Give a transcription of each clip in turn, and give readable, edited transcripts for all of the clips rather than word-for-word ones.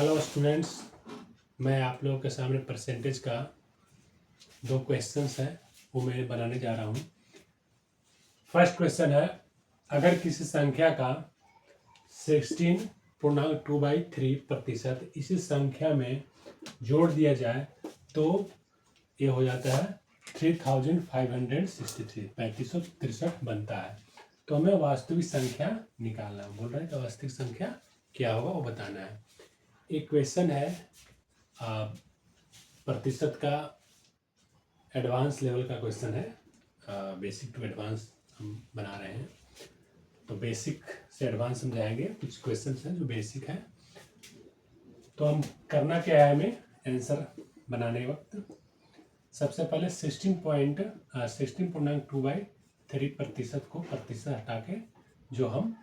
Hello students, मैं आप लोगों के सामने परसेंटेज का 2 क्वेश्चंस है वो मैं बनाने जा रहा हूँ। फर्स्ट क्वेश्चन है, अगर किसी संख्या का 16.2/3% इसी संख्या में जोड़ दिया जाए तो ये हो जाता है 3563 बनता है। तो हमें वास्तविक संख्या निकालना है। बोल रहे हैं कि वास्तविक संख्या क्या होगा वो बताना है। एक क्वेश्चन है प्रतिशत का एडवांस लेवल का क्वेश्चन है। बेसिक टू एडवांस हम बना रहे हैं, तो बेसिक से एडवांस हम जाएंगे। कुछ क्वेश्चन हैं जो बेसिक है, तो हम करना क्या है, हमें आंसर बनाने वक्त सबसे पहले 16.2/3% को प्रतिशत हटा के जो हम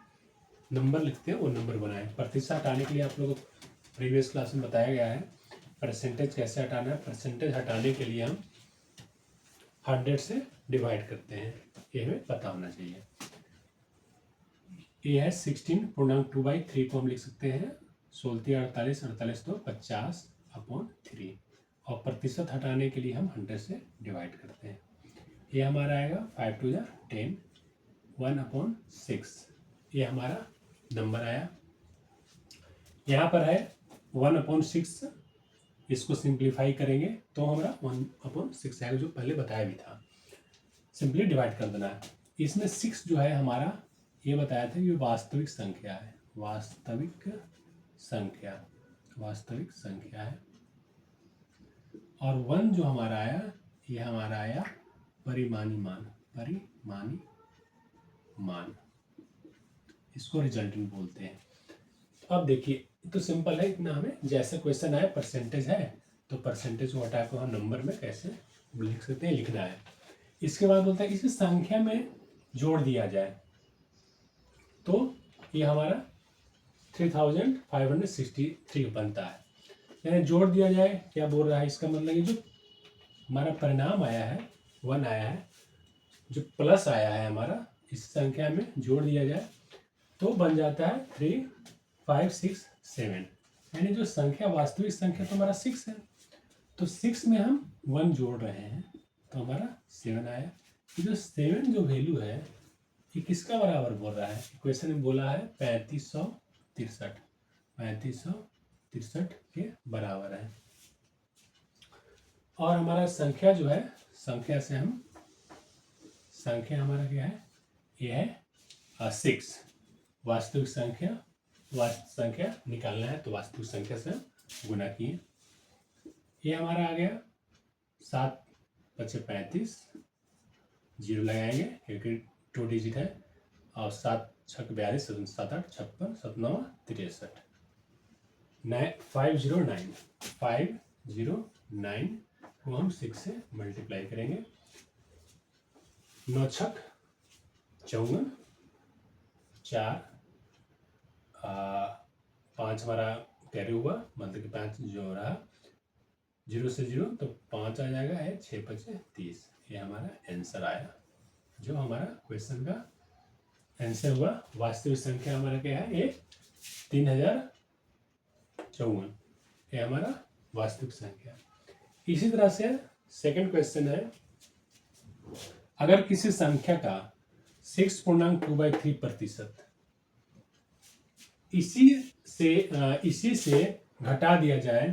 नंबर लिखते हैं वो नंबर बनाएं। प्रतिशत हटाने के लिए आप लोगों को प्रीवियस क्लास में बताया गया है परसेंटेज कैसे हटाना है। परसेंटेज हटाने के लिए हम 100 से डिवाइड करते हैं, ये हमें पता होना चाहिए। ये है 16.2/3 को हम लिख सकते हैं 16 48 तो 50/3, और प्रतिशत हटाने के लिए हम 100 से डिवाइड करते हैं। ये हमारा आएगा 5 2 10 1/6। ये हमारा नंबर आया। यहाँ पर है 1/6, इसको सिंप्लीफाई करेंगे तो हमारा 1/6 आएगा, जो पहले बताया भी था। सिंपली डिवाइड कर देना है। इसमें 6 जो है हमारा, ये बताया था ये वास्तविक संख्या है। वास्तविक संख्या है। और 1 जो हमारा आया, ये हमारा आया परिमाणी मान। इसको रिजल्टेंट बोलते हैं। अब देखिए, तो सिंपल है इतना। हमें जैसे क्वेश्चन आया परसेंटेज है तो परसेंटेज को हटा कर हम नंबर में कैसे लिख सकते हैं, लिखना है। इसके बाद बोलता है इसी संख्या में जोड़ दिया जाए तो ये हमारा 3563 बनता है। यानी जोड़ दिया जाए, क्या बोल रहा है, इसका मतलब ये जो हमारा परिणाम आया है 1 आया है, जो प्लस आया है हमारा, इस संख्या में जोड़ दिया जाए तो बन जाता है 3567। यानी जो संख्या वास्तविक संख्या तो हमारा 6 है, तो 6 में हम 1 जोड़ रहे हैं तो हमारा 7 आया। जो 7 जो वैल्यू है ये किसका बराबर बोल रहा है? क्वेश्चन में बोला है 3563 के बराबर है। और हमारा संख्या जो है, संख्या से हम, संख्या हमारा क्या है, ये है 6। वास्तविक संख्या निकालना है तो वास्तविक संख्या से गुना किए। ये हमारा आ गया 7 × 35, 0 लगाएंगे क्योंकि 2 डिजिट है, और 7 × 6 42, 7 8 56, 7 9 63, 509 को हम 6 से मल्टीप्लाई करेंगे। 9 × 6 54, 4 5 हमारा कैरी हुआ, मतलब कि 5 जो रहा 0 से 0 तो 5 आ जाएगा, है 6 × 5 30। ये हमारा आंसर आया, जो हमारा क्वेश्चन का आंसर हुआ। वास्तविक संख्या हमारा क्या है, ये 3054, ये हमारा वास्तविक संख्या। इसी तरह से सेकंड क्वेश्चन है, अगर किसी संख्या का 6.2/3% इसी से घटा दिया जाए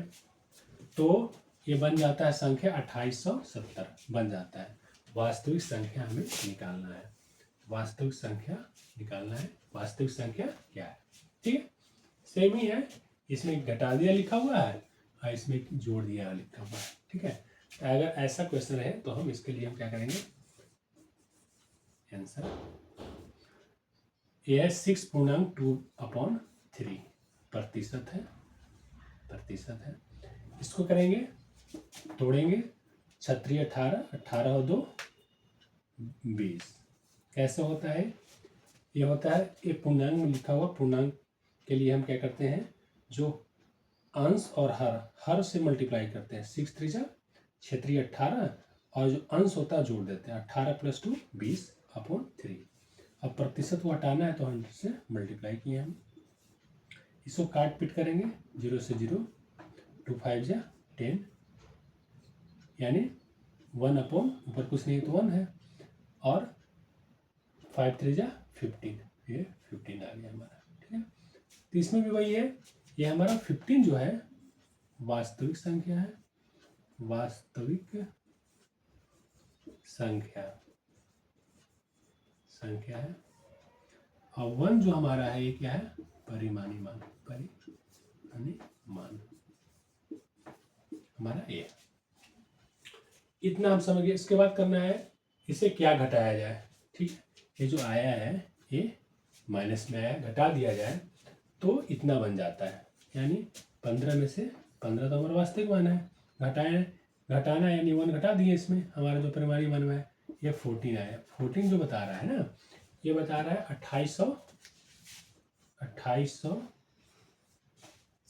तो ये बन जाता है संख्या 2870 बन जाता है। वास्तविक संख्या हमें निकालना है। वास्तविक संख्या क्या है? ठीक है, सेम ही है। इसमें घटा दिया लिखा हुआ है और इसमें जोड़ दिया लिखा हुआ है। ठीक है, तो अगर ऐसा क्वेश्चन है तो हम इसके लिए हम क्या करेंगे, आंसर ये है 6.2/3 प्रतिशत है। इसको करेंगे, तोड़ेंगे, 36 18, 18 और 2 20। कैसे होता है? ये होता है, ये पूर्णांक में लिखा हुआ। पूर्णांक के लिए हम क्या करते हैं, जो अंश और हर से मल्टीप्लाई करते हैं। 6 3 6 3 18, और जो अंश होता है जोड़ देते हैं। 18 + 2 20/3। अब प्रतिशत को हटाना है तो 100 से मल्टीप्लाई किए हम। इसको काट पीट करेंगे, 0 से 0, 2 5 जा 10, यानी 1 अपॉन ऊपर कुछ नहीं तो 1 है, और 5 3 जा 15, ये 15 आ गया हमारा। ठीक है, तो इसमें भी वही है, ये हमारा 15 जो है वास्तविक संख्या है, वास्तविक संख्या है, और 1 जो हमारा है ये क्या है, परिमाणी मान, परिमाणी मान हमारा ये। इतना हम समझ गए। इसके बाद करना है इसे क्या घटाया जाए। ठीक है, ये जो आया है ये माइनस में आया, घटा दिया जाए तो इतना बन जाता है, यानी 15 में से 15 तो हमारा वास्तविक मान है, घटाना यानी 1 घटा दिए इसमें, हमारा जो परिमाणी मान है ये 14 आया। 14 जो बता रहा है ना, ये बता रहा है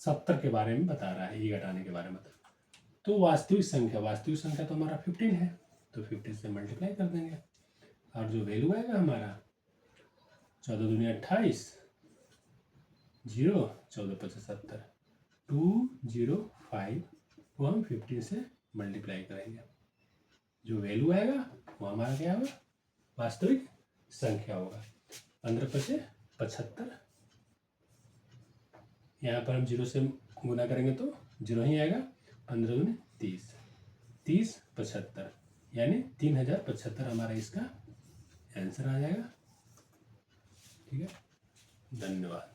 2870 के बारे में बता रहा है, ये घटाने के बारे में। तो वास्तविक संख्या तो हमारा 15 है, तो 15 से मल्टीप्लाई कर देंगे, और जो वैल्यू आएगा हमारा 14 दूनी 28, 0 14 25 70, 205 को हम 15 से मल्टीप्लाई करेंगे, जो वैल्यू आएगा वो हमारा क्या होगा, वास्तविक संख्या होगा। 15 25 75, यहाँ पर हम 0 से गुना करेंगे तो 0 ही आएगा, 15 दूनी 30, 30 75, यानी 3075 हमारा इसका आंसर आ जाएगा। ठीक है, धन्यवाद।